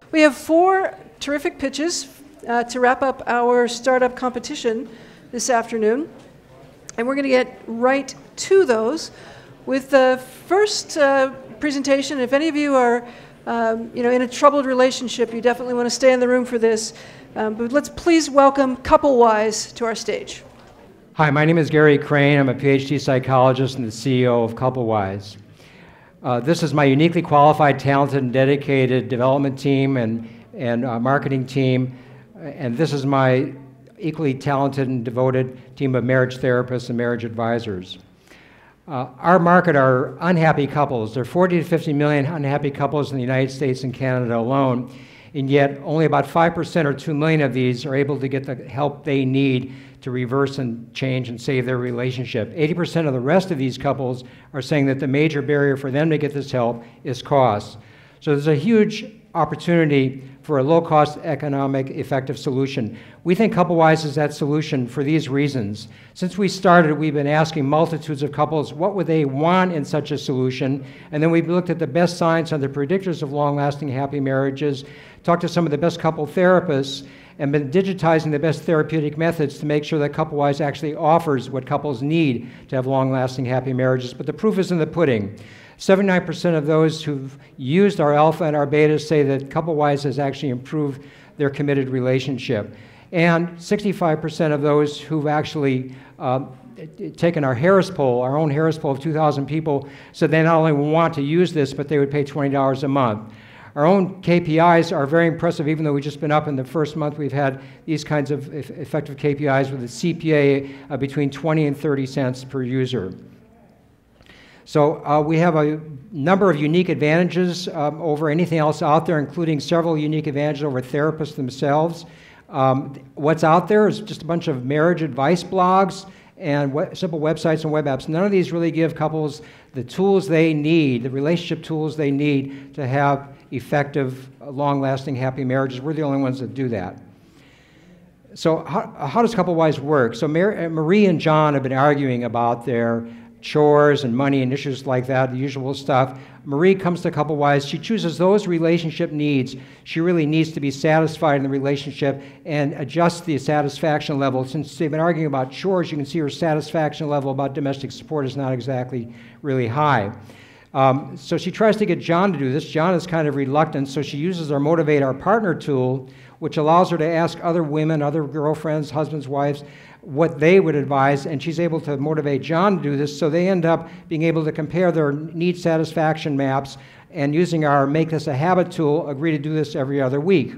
We have 4 terrific pitches to wrap up our startup competition this afternoon. And we're going to get right to those with the first presentation. If any of you are in a troubled relationship, you definitely want to stay in the room for this. But let's please welcome Couplewise to our stage. Hi, my name is Gary Crane. I'm a PhD psychologist and the CEO of Couplewise. This is my uniquely qualified, talented, and dedicated development team and marketing team. And this is my equally talented and devoted team of marriage therapists and marriage advisors. Our market are unhappy couples. There are 40 to 50 million unhappy couples in the United States and Canada alone, and yet only about 5% or 2 million of these are able to get the help they need to reverse and change and save their relationship. 80% of the rest of these couples are saying that the major barrier for them to get this help is cost. So there's a huge opportunity for a low-cost, economic, effective solution. We think Couplewise is that solution for these reasons. Since we started, we've been asking multitudes of couples what would they want in such a solution, and then we've looked at the best science on the predictors of long-lasting happy marriages, talked to some of the best couple therapists, and been digitizing the best therapeutic methods to make sure that Couplewise actually offers what couples need to have long-lasting happy marriages. But the proof is in the pudding. 79% of those who've used our alpha and our beta say that Couplewise has actually improved their committed relationship. And 65% of those who've actually taken our Harris poll, our own Harris poll of 2,000 people, said they not only want to use this, but they would pay $20 a month. Our own KPIs are very impressive, even though we've just been up in the first month. We've had these kinds of effective KPIs with a CPA between 20 and 30 cents per user. So we have a number of unique advantages over anything else out there, including several unique advantages over therapists themselves. What's out there is just a bunch of marriage advice blogs and simple websites and web apps. None of these really give couples the tools they need, the relationship tools they need to have effective, long-lasting, happy marriages. We're the only ones that do that. So how does Couplewise work? So Marie and John have been arguing about their chores and money and issues like that, the usual stuff. Marie comes to Couplewise. She chooses those relationship needs. She really needs to be satisfied in the relationship and adjust the satisfaction level. Since they've been arguing about chores, you can see her satisfaction level about domestic support is not exactly really high. So she tries to get John to do this. John is kind of reluctant, so she uses our Motivate Our Partner tool, which allows her to ask other women, other girlfriends, husbands, wives, what they would advise, and she's able to motivate John to do this, so they end up being able to compare their need satisfaction maps, and using our Make This a Habit tool, agree to do this every other week.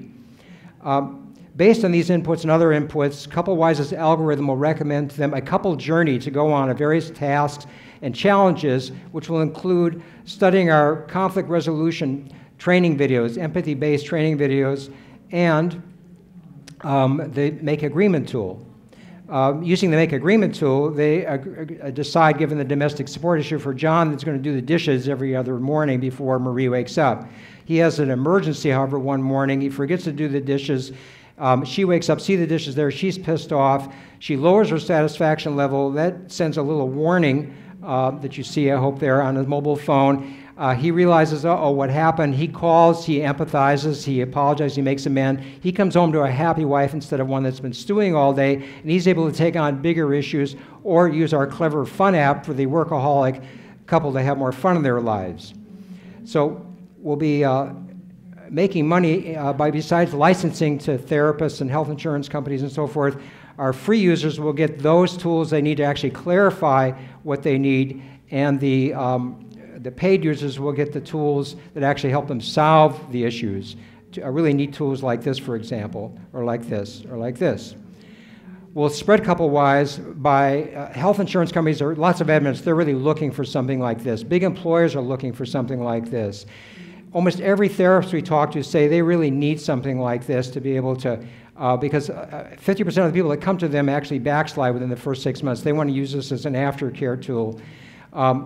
Based on these inputs and other inputs, Couplewise's algorithm will recommend to them a couple journey to go on of various tasks and challenges, which will include studying our conflict resolution training videos, empathy-based training videos, and the Make Agreement tool. Using the Make Agreement tool, they decide, given the domestic support issue for John, that's going to do the dishes every other morning before Marie wakes up. He has an emergency, however, one morning. He forgets to do the dishes. She wakes up, sees the dishes there. She's pissed off. She lowers her satisfaction level. That sends a little warning that you see, I hope, there on his mobile phone. He realizes, uh-oh, what happened? He calls, he empathizes, he apologizes, he makes amends. He comes home to a happy wife instead of one that's been stewing all day, and he's able to take on bigger issues or use our clever fun app for the workaholic couple to have more fun in their lives. So we'll be making money by, besides licensing to therapists and health insurance companies and so forth, our free users will get those tools they need to actually clarify what they need, and the paid users will get the tools that actually help them solve the issues. Really neat tools like this, for example, or like this, or like this. We'll spread Couplewise by health insurance companies. There are lots of evidence they're really looking for something like this. Big employers are looking for something like this. Almost every therapist we talk to say they really need something like this to be able to, because 50% of the people that come to them actually backslide within the first 6 months. They want to use this as an aftercare tool.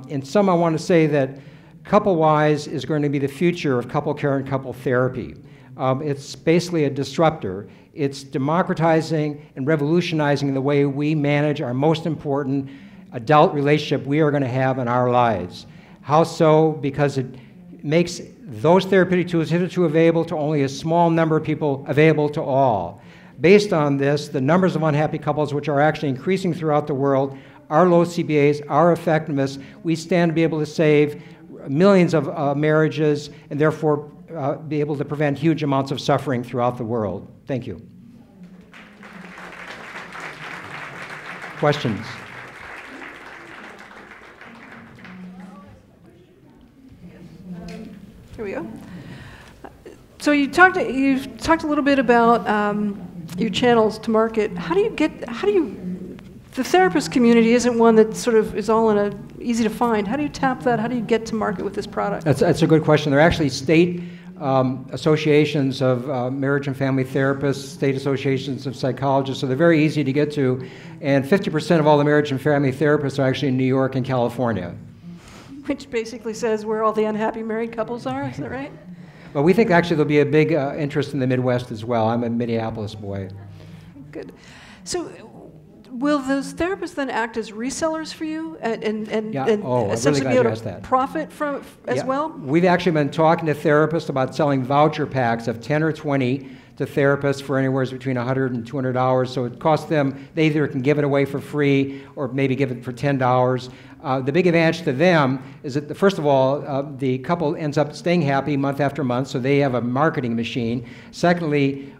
In sum, I want to say that Couplewise is going to be the future of couple care and couple therapy. It's basically a disruptor. It's democratizing and revolutionizing the way we manage our most important adult relationship we are going to have in our lives. How so? Because it makes Those therapeutic tools hitherto available to only a small number of people, available to all. Based on this, the numbers of unhappy couples, which are actually increasing throughout the world, our low CBAs, our effectiveness, we stand to be able to save millions of marriages and therefore be able to prevent huge amounts of suffering throughout the world. Thank you. Questions? Here we go. So you talked a little bit about your channels to market. The therapist community isn't one that sort of is all easy to find. How do you tap that? How do you get to market with this product? That's a good question. There are actually state associations of marriage and family therapists, state associations of psychologists, so they're very easy to get to. And 50% of all the marriage and family therapists are actually in New York and California. Which basically says where all the unhappy married couples are, is that right? Well, we think actually there'll be a big interest in the Midwest as well. I'm a Minneapolis boy. Good. So will those therapists then act as resellers for you and essentially be able to profit from as well? We've actually been talking to therapists about selling voucher packs of 10 or 20 to therapists for anywhere between $100 and $200. So it costs them, they either can give it away for free or maybe give it for $10. The big advantage to them is that, first of all, the couple ends up staying happy month after month, so they have a marketing machine. Secondly,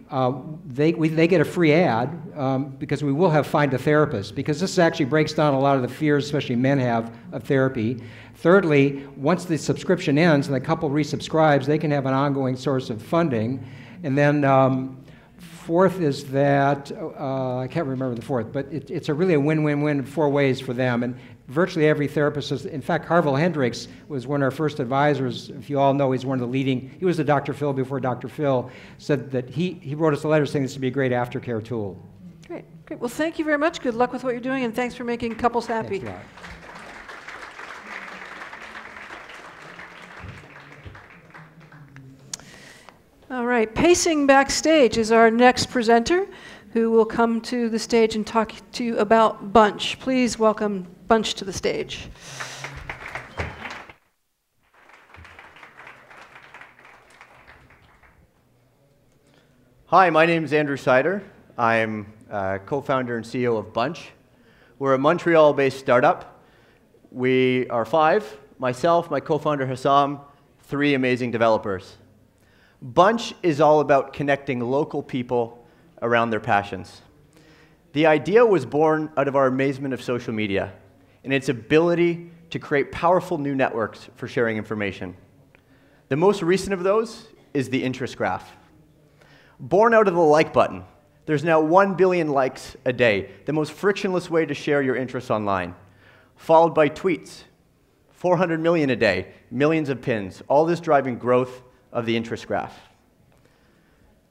they get a free ad because we will have Find a Therapist, because this actually breaks down a lot of the fears, especially men have, of therapy. Thirdly, once the subscription ends and the couple resubscribes, they can have an ongoing source of funding. And then fourth is that, I can't remember the fourth, but it's really a win-win-win in 4 ways for them. And virtually every therapist is, in fact, Harville Hendricks was one of our first advisors. If you all know, he's one of the leading, he was the Dr. Phil before Dr. Phil, said that he wrote us a letter saying this would be a great aftercare tool. Great, great. Well, thank you very much. Good luck with what you're doing, and thanks for making couples happy. Thanks a lot. All right, pacing backstage is our next presenter, who will come to the stage and talk to you about Bunch. Please welcome Bunch to the stage. Hi, my name is Andrew Sider. I'm co-founder and CEO of Bunch. We're a Montreal-based startup. We are 5, myself, my co-founder Hassam, 3 amazing developers. Bunch is all about connecting local people around their passions. The idea was born out of our amazement of social media and its ability to create powerful new networks for sharing information. The most recent of those is the interest graph. Born out of the like button, there's now 1 billion likes a day, the most frictionless way to share your interests online, followed by tweets, 400 million a day, millions of pins, all this driving growth of the interest graph.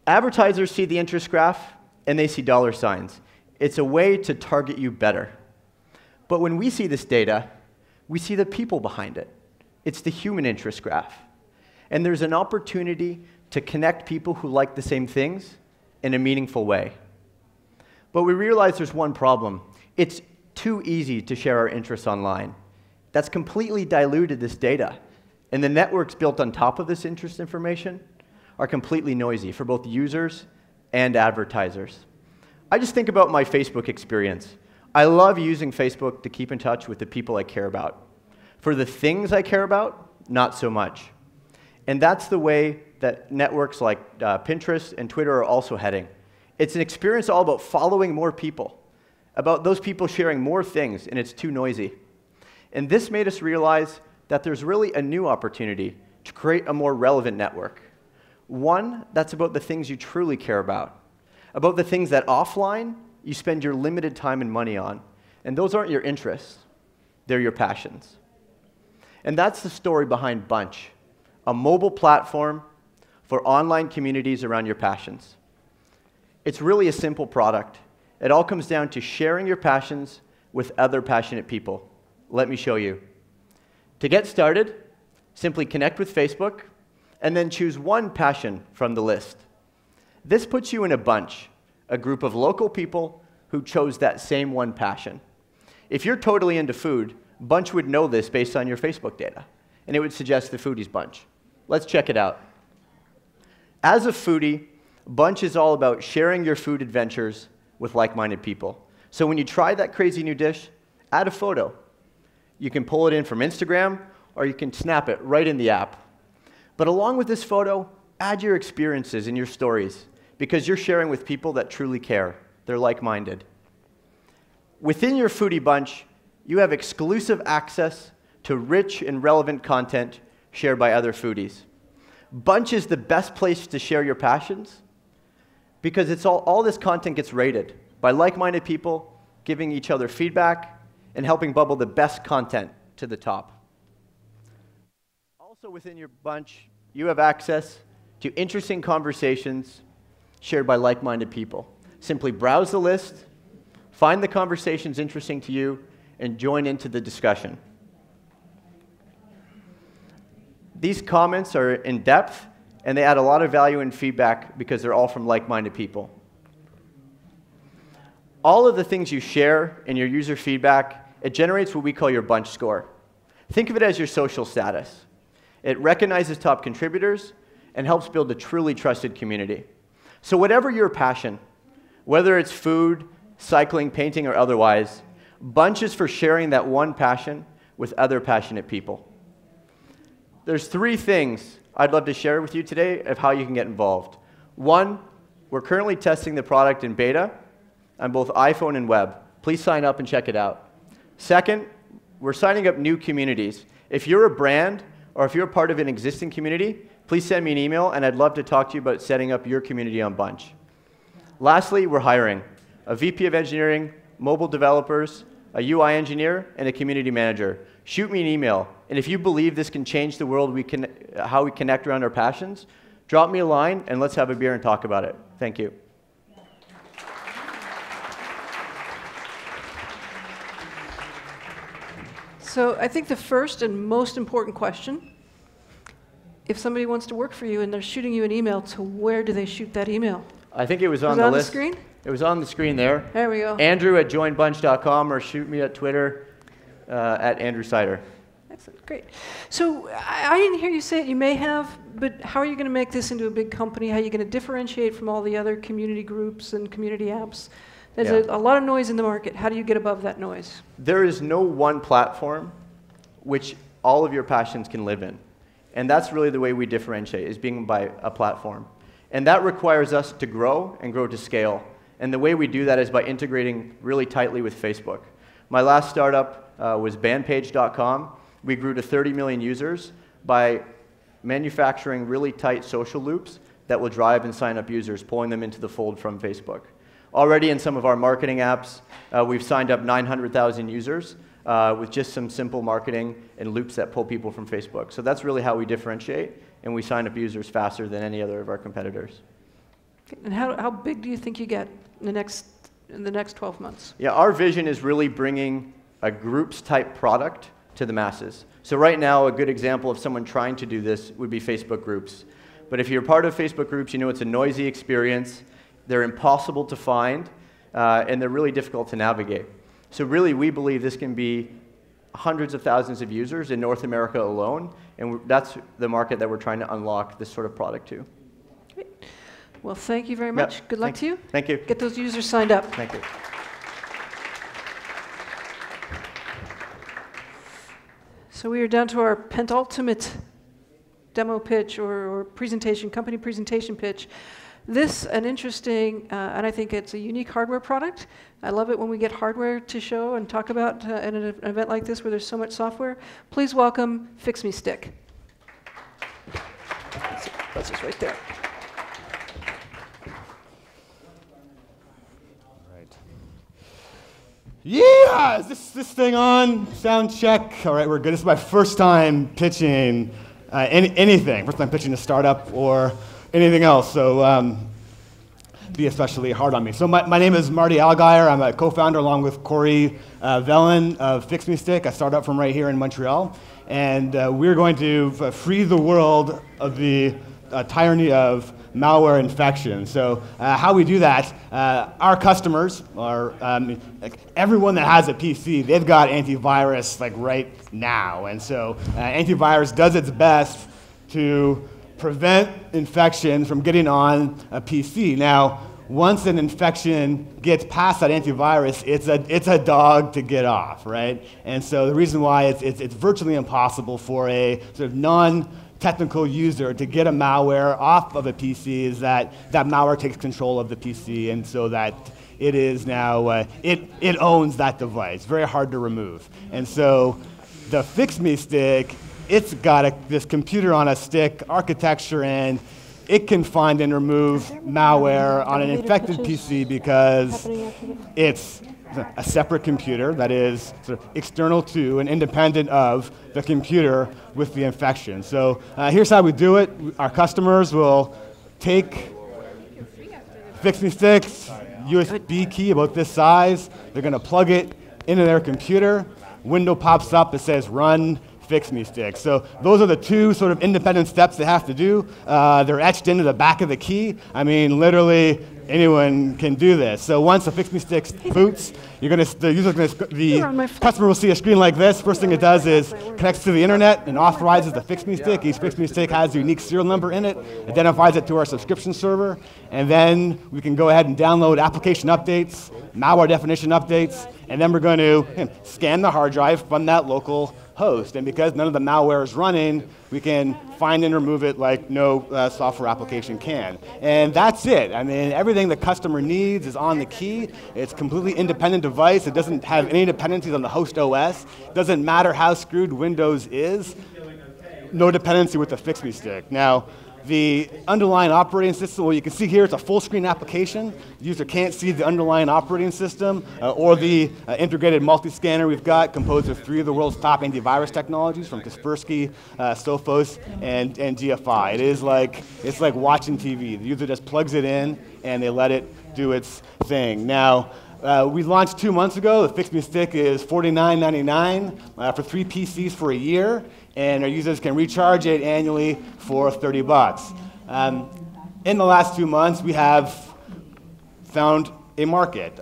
Advertisers see the interest graph and they see dollar signs. It's a way to target you better. But when we see this data, we see the people behind it. It's the human interest graph. And there's an opportunity to connect people who like the same things in a meaningful way. But we realize there's one problem. It's too easy to share our interests online. That's completely diluted this data. And the networks built on top of this interest information are completely noisy for both users and advertisers. I just think about my Facebook experience. I love using Facebook to keep in touch with the people I care about. For the things I care about, not so much. And that's the way that networks like Pinterest and Twitter are also heading. It's an experience all about following more people, about those people sharing more things, and it's too noisy. And this made us realize that there's really a new opportunity to create a more relevant network. One that's about the things you truly care about the things that offline you spend your limited time and money on. And those aren't your interests, they're your passions. And that's the story behind Bunch, a mobile platform for online communities around your passions. It's really a simple product. It all comes down to sharing your passions with other passionate people. Let me show you. To get started, simply connect with Facebook and then choose one passion from the list. This puts you in a bunch, a group of local people who chose that same one passion. If you're totally into food, Bunch would know this based on your Facebook data, and it would suggest the Foodies Bunch. Let's check it out. As a foodie, Bunch is all about sharing your food adventures with like-minded people. So when you try that crazy new dish, add a photo. You can pull it in from Instagram, or you can snap it right in the app. But along with this photo, add your experiences and your stories, because you're sharing with people that truly care. They're like-minded. Within your foodie bunch, you have exclusive access to rich and relevant content shared by other foodies. Bunch is the best place to share your passions, because it's all this content gets rated by like-minded people, giving each other feedback, and helping bubble the best content to the top. Also within your bunch, you have access to interesting conversations shared by like-minded people. Simply browse the list, find the conversations interesting to you, and join into the discussion. These comments are in depth, and they add a lot of value and feedback because they're all from like-minded people. All of the things you share in your user feedback, it generates what we call your bunch score. Think of it as your social status. It recognizes top contributors and helps build a truly trusted community. So whatever your passion, whether it's food, cycling, painting, or otherwise, Bunch is for sharing that one passion with other passionate people. There's 3 things I'd love to share with you today of how you can get involved. 1, we're currently testing the product in beta on both iPhone and web. Please sign up and check it out. 2nd, we're signing up new communities. If you're a brand or if you're part of an existing community, please send me an email, and I'd love to talk to you about setting up your community on Bunch. Lastly, we're hiring a VP of engineering, mobile developers, a UI engineer, and a community manager. Shoot me an email, and if you believe this can change the world, how we connect around our passions, drop me a line, and let's have a beer and talk about it. Thank you. So I think the first and most important question, if somebody wants to work for you and they're shooting you an email, to where do they shoot that email? I think it was on the list. Was it on the screen? It was on the screen there. There we go. Andrew@joinbunch.com, or shoot me at Twitter at Andrew Sider. Excellent, great. So I didn't hear you say it, you may have, but how are you going to make this into a big company? How are you going to differentiate from all the other community groups and community apps? There's a lot of noise in the market. How do you get above that noise? There is no one platform which all of your passions can live in. And that's really the way we differentiate, is being by a platform. And that requires us to grow and grow to scale. And the way we do that is by integrating really tightly with Facebook. My last startup was bandpage.com. We grew to 30 million users by manufacturing really tight social loops that will drive and sign up users, pulling them into the fold from Facebook. Already in some of our marketing apps, we've signed up 900,000 users with just some simple marketing and loops that pull people from Facebook. So that's really how we differentiate, and we sign up users faster than any other of our competitors. And how big do you think you get in the next 12 months? Yeah, our vision is really bringing a groups-type product to the masses. So right now, a good example of someone trying to do this would be Facebook groups. But if you're part of Facebook groups, you know it's a noisy experience. They're impossible to find, and they're really difficult to navigate. So really, we believe this can be hundreds of thousands of users in North America alone, and that's the market that we're trying to unlock this sort of product to. Great. Well, thank you very much. Yep. Good luck to you. Thank you. Get those users signed up. Thank you. So we are down to our penultimate demo pitch or presentation, company presentation pitch. This, an interesting, and I think it's a unique hardware product. I love it when we get hardware to show and talk about at an event like this where there's so much software. Please welcome FixMeStick. That's just right there. Yeah, is this thing on? Sound check. All right, we're good. This is my first time pitching anything. First time pitching a startup or anything else, so be especially hard on me. So my name is Marty Algier. I'm a co-founder along with Corey Vellen of FixMeStick, a startup from right here in Montreal. And we're going to free the world of the tyranny of malware infection. So how we do that, our customers are, like everyone that has a PC, they've got antivirus like right now. And so antivirus does its best to prevent infection from getting on a PC. Now, once an infection gets past that antivirus, it's a dog to get off, right? And so the reason why it's virtually impossible for a sort of non-technical user to get a malware off of a PC is that that malware takes control of the PC, and so that it is now, it owns that device. Very hard to remove. And so the FixMeStick, it's got this computer on a stick architecture, and it can find and remove malware on an infected PC because it's a separate computer that is sort of external to and independent of the computer with the infection. So here's how we do it. Our customers will take FixMeStick's USB key about this size. They're going to plug it into their computer. Window pops up that says run FixMeStick. So those are the two sort of independent steps they have to do. They're etched into the back of the key. I mean, literally anyone can do this. So once the FixMeStick boots, the customer will see a screen like this. First thing it does is connects to the internet and authorizes the FixMeStick. Each FixMeStick has a unique serial number in it, identifies it to our subscription server, and then we can go ahead and download application updates, malware definition updates, and then we're going to scan the hard drive from that local host. And because none of the malware is running, we can find and remove it like no software application can. And that's it. I mean, everything the customer needs is on the key. It's a completely independent device. It doesn't have any dependencies on the host OS. It doesn't matter how screwed Windows is. No dependency with the FixMeStick. Now, the underlying operating system, well, you can see here it's a full screen application. The user can't see the underlying operating system or the integrated multi-scanner we've got, composed of 3 of the world's top antivirus technologies from Kaspersky, Sophos, and GFI. It's like watching TV. The user just plugs it in and they let it do its thing. Now, we launched 2 months ago. The FixMeStick is $49.99 for 3 PCs for a year, and our users can recharge it annually for $30. In the last 2 months, we have found a market.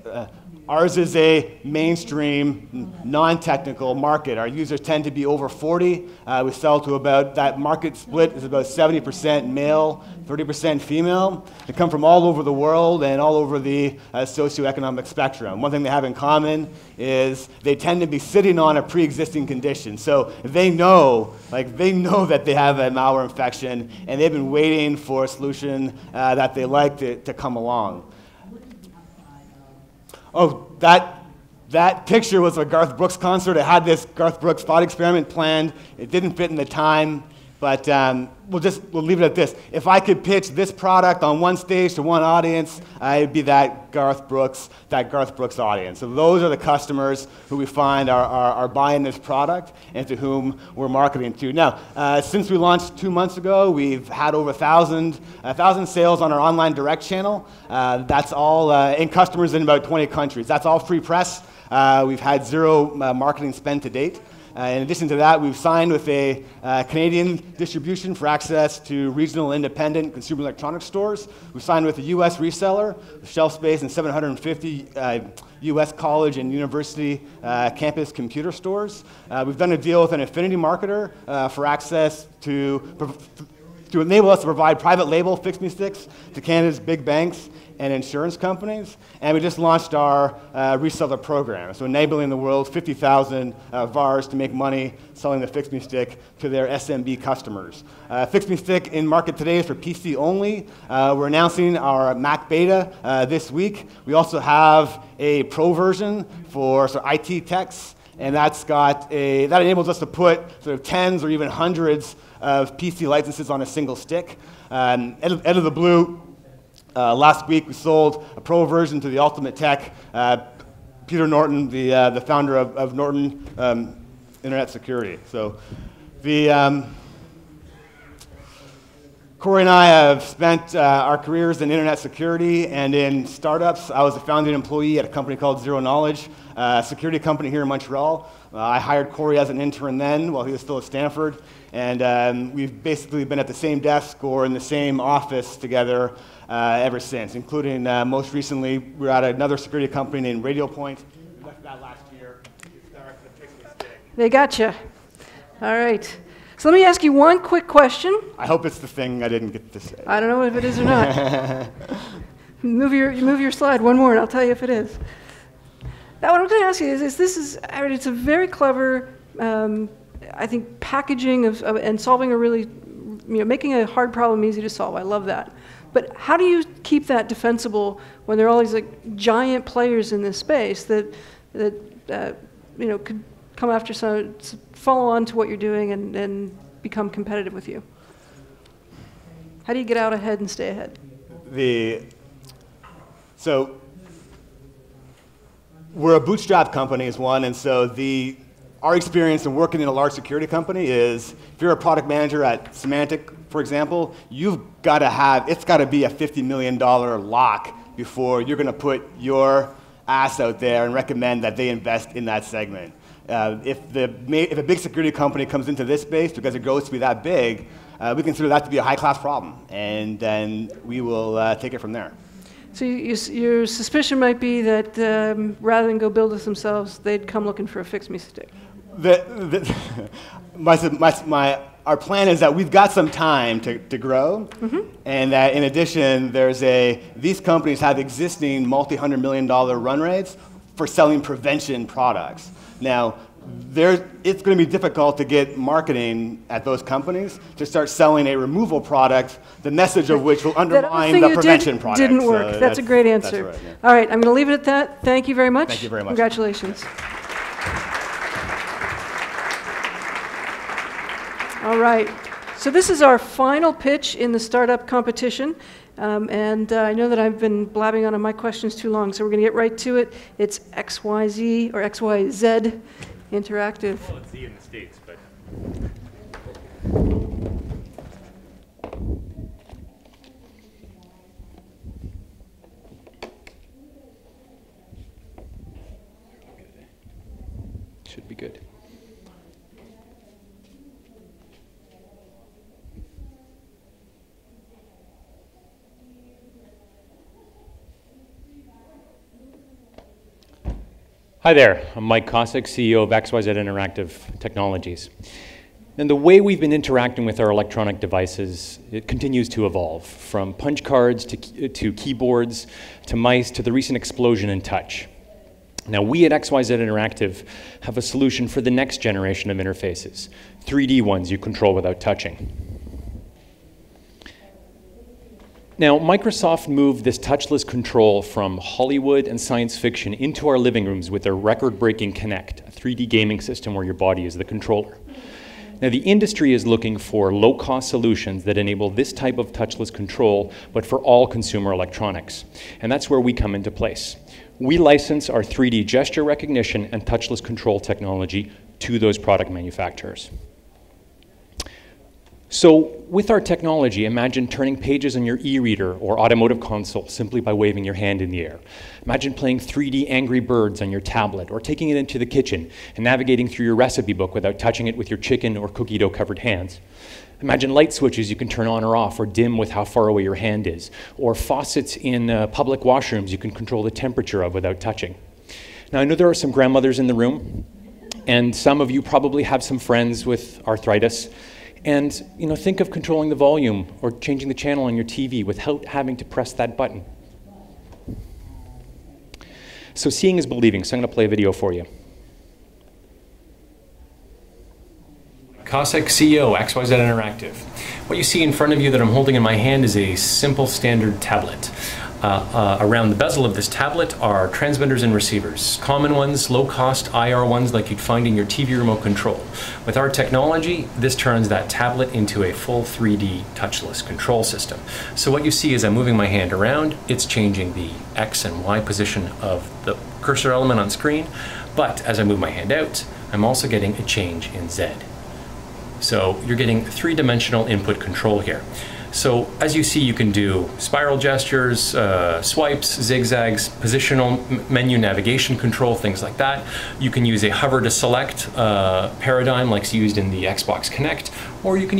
Ours is a mainstream, non-technical market. Our users tend to be over 40. We sell to about, that market split is about 70% male, 30% female. They come from all over the world and all over the socioeconomic spectrum. One thing they have in common is they tend to be sitting on a pre-existing condition. So they know that they have a malware infection, and they've been waiting for a solution that they like to come along. Oh, that picture was a Garth Brooks concert. I had this Garth Brooks thought experiment planned. It didn't fit in the time, but we'll leave it at this. If I could pitch this product on one stage to one audience, I'd be that Garth Brooks audience. So those are the customers who we find are buying this product and to whom we're marketing to. Now, since we launched 2 months ago, we've had over 1,000 sales on our online direct channel. That's all in customers in about 20 countries. That's all free press. We've had 0 marketing spend to date. In addition to that, we've signed with a Canadian distribution for access to regional independent consumer electronics stores. We've signed with a US reseller with shelf space in 750 US college and university campus computer stores. We've done a deal with an affinity marketer for access to enable us to provide private label FixMeSticks to Canada's big banks and insurance companies. And we just launched our reseller program, so enabling the world's 50,000 VARs to make money selling the FixMeStick to their SMB customers. FixMeStick in market today is for PC only. We're announcing our Mac beta this week. We also have a pro version for IT techs, and that enables us to put sort of tens or even hundreds of PC licenses on a single stick. Out of the blue, last week we sold a pro version to the Ultimate Tech. Peter Norton, the founder of Norton Internet Security. So Corey and I have spent our careers in internet security and in startups. I was a founding employee at a company called Zero Knowledge, a security company here in Montreal. I hired Corey as an intern then while he was still at Stanford. And we've basically been at the same desk or in the same office together ever since, including most recently, we were at another security company named RadioPoint. We left that last year. We started the FixMeStick. They got you. All right. So let me ask you one quick question. I hope it's the thing I didn't get to say. I don't know if it is or not. move your slide one more and I'll tell you if it is. Now what I'm going to ask you is I mean, it's a very clever, I think, packaging and solving a really, making a hard problem easy to solve. I love that. But how do you keep that defensible when there are all these like giant players in this space that could come after follow on to what you're doing and become competitive with you? How do you get out ahead and stay ahead? So we're a bootstrap company is one, and so our experience in working in a large security company is, if you're a product manager at Symantec, for example, it's got to be a $50 million lock before you're going to put your ass out there and recommend that they invest in that segment. If a big security company comes into this space because it grows to be that big, we consider that to be a high-class problem, and then we will take it from there. So your suspicion might be that rather than go build this themselves, they'd come looking for a FixMeStick. Our plan is that we've got some time to grow, and that in addition, these companies have existing multi-$100 million run rates for selling prevention products. Now, it's going to be difficult to get marketing at those companies to start selling a removal product, the message of which will undermine the prevention product. Didn't work. That's a great answer. Right, yeah. All right, I'm going to leave it at that. Thank you very much. Thank you very much. Congratulations. All right. So this is our final pitch in the startup competition. And I know that I've been blabbing on my questions too long, so we're going to get right to it. It's XYZ or XYZ Interactive. Well, it's Z in the States, but... Should be good. Hi there, I'm Mike Kosick, CEO of XYZ Interactive Technologies. And the way we've been interacting with our electronic devices, it continues to evolve, from punch cards to keyboards to mice to the recent explosion in touch. Now, we at XYZ Interactive have a solution for the next generation of interfaces, 3D ones you control without touching. Now, Microsoft moved this touchless control from Hollywood and science fiction into our living rooms with their record-breaking Kinect, a 3D gaming system where your body is the controller. Now, the industry is looking for low-cost solutions that enable this type of touchless control, but for all consumer electronics. And that's where we come into place. We license our 3D gesture recognition and touchless control technology to those product manufacturers. So with our technology, imagine turning pages on your e-reader or automotive console simply by waving your hand in the air. Imagine playing 3D Angry Birds on your tablet, or taking it into the kitchen and navigating through your recipe book without touching it with your chicken or cookie dough covered hands. Imagine light switches you can turn on or off or dim with how far away your hand is, or faucets in public washrooms you can control the temperature of without touching. Now, I know there are some grandmothers in the room, and some of you probably have some friends with arthritis. And think of controlling the volume or changing the channel on your TV without having to press that button. So seeing is believing, so I'm going to play a video for you. Kosick, CEO, XYZ Interactive. What you see in front of you that I'm holding in my hand is a simple standard tablet. Around the bezel of this tablet are transmitters and receivers. Common ones, low-cost IR ones like you'd find in your TV remote control. With our technology, this turns that tablet into a full 3D touchless control system. So what you see as I'm moving my hand around, it's changing the X and Y position of the cursor element on screen. But as I move my hand out, I'm also getting a change in Z. So you're getting three-dimensional input control here. So as you see, you can do spiral gestures, swipes, zigzags, positional menu navigation control, things like that. You can use a hover to select paradigm like used in the Xbox Kinect, or you can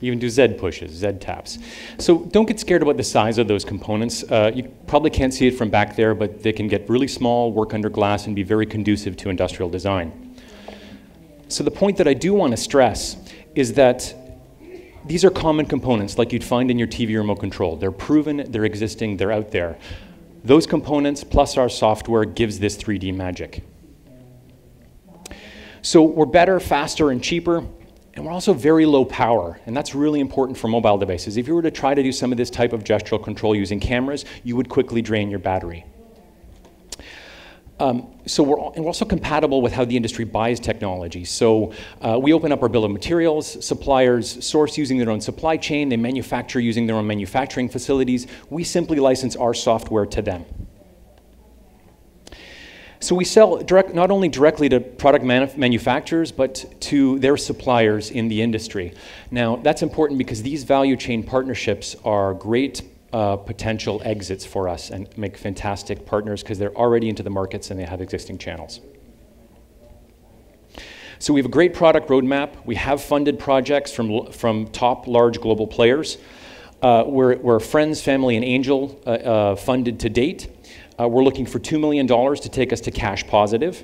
even do Z pushes, Z taps. So don't get scared about the size of those components. You probably can't see it from back there, but they can get really small, work under glass, and be very conducive to industrial design. So the point that I do want to stress is that these are common components like you'd find in your TV remote control. They're proven, they're existing, they're out there. Those components plus our software gives this 3D magic. So we're better, faster, and cheaper, and we're also very low power, and that's really important for mobile devices. If you were to try to do some of this type of gestural control using cameras, you would quickly drain your battery. So we're also compatible with how the industry buys technology. So we open up our bill of materials, suppliers source using their own supply chain, they manufacture using their own manufacturing facilities. We simply license our software to them. So we sell not only directly to product manufacturers, but to their suppliers in the industry. Now, that's important because these value chain partnerships are great potential exits for us and make fantastic partners because they're already into the markets and they have existing channels. So we have a great product roadmap. We have funded projects from top large global players. We're friends, family, and angel funded to date. We're looking for $2 million to take us to cash positive.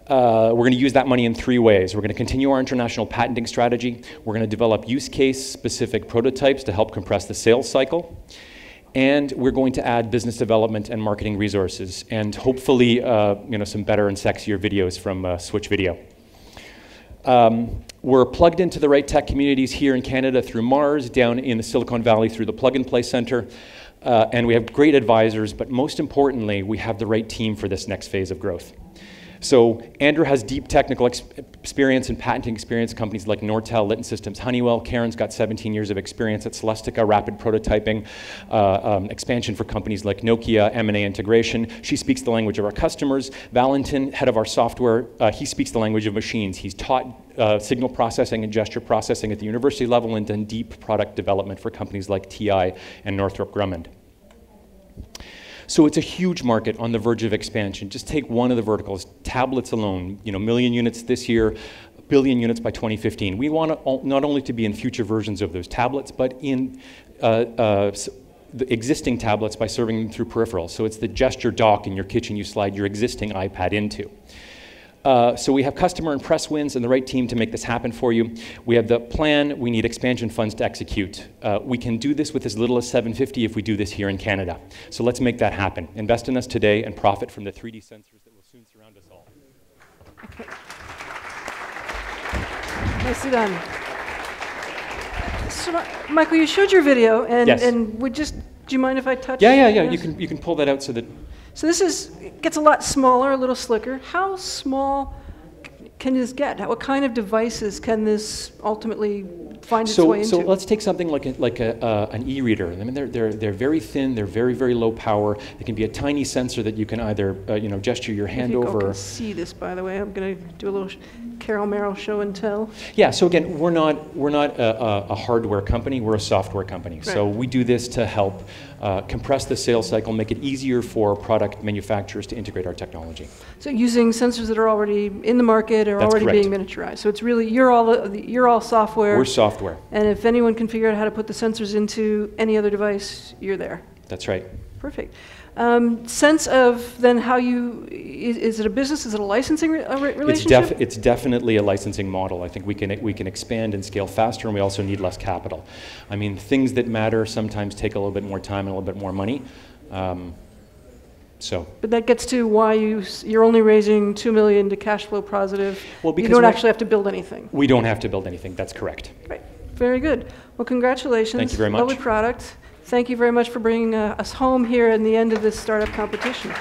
We're going to use that money in 3 ways. We're going to continue our international patenting strategy. We're going to develop use case specific prototypes to help compress the sales cycle. And we're going to add business development and marketing resources and hopefully some better and sexier videos from Switch Video. We're plugged into the right tech communities here in Canada through Mars, down in the Silicon Valley through the Plug and Play Center. And we have great advisors, but most importantly, we have the right team for this next phase of growth. So Andrew has deep technical experience and patenting experience at companies like Nortel, Litton Systems, Honeywell. Karen's got 17 years of experience at Celestica, rapid prototyping, expansion for companies like Nokia, M&A integration. She speaks the language of our customers. Valentin, head of our software, he speaks the language of machines. He's taught signal processing and gesture processing at the university level and done deep product development for companies like TI and Northrop Grumman. So it's a huge market on the verge of expansion. Just take one of the verticals, tablets alone, 1 million units this year, 1 billion units by 2015. We want not only to be in future versions of those tablets, but in the existing tablets by serving them through peripherals. So it's the gesture dock in your kitchen you slide your existing iPad into. So we have customer and press wins and the right team to make this happen for you. We have the plan. We need expansion funds to execute. We can do this with as little as $750 if we do this here in Canada. So let's make that happen. Invest in us today and profit from the 3D sensors that will soon surround us all. Okay. Nicely done. So, Michael, you showed your video, and, yes. and do you mind if I touch? Yeah. You can pull that out so that. So this gets a lot smaller, a little slicker. How small can this get? What kind of devices can this ultimately find its way into? So let's take something like an e-reader. I mean, they're very thin. They're very, very low power. They can be a tiny sensor that you can either gesture your hand over. You can see this, by the way. I'm going to do a little Carol Merrill show and tell. Yeah. So again, we're not a hardware company. We're a software company. Right. So we do this to help compress the sales cycle, make it easier for product manufacturers to integrate our technology. So using sensors that are already in the market or already being miniaturized. So it's really you're all software. We're software. And if anyone can figure out how to put the sensors into any other device, you're there. That's right. Perfect. Sense of then how is it a business? Is it a licensing relationship? It's definitely a licensing model. I think we can expand and scale faster, and we also need less capital. I mean, things that matter sometimes take a little bit more time and a little bit more money. But that gets to why you're only raising $2 million to cash flow positive. Well, because you don't actually have to build anything. We don't have to build anything. That's correct. Great. Very good. Well, congratulations. Thank you very much. Lovely product. Thank you very much for bringing us home here in the end of this startup competition.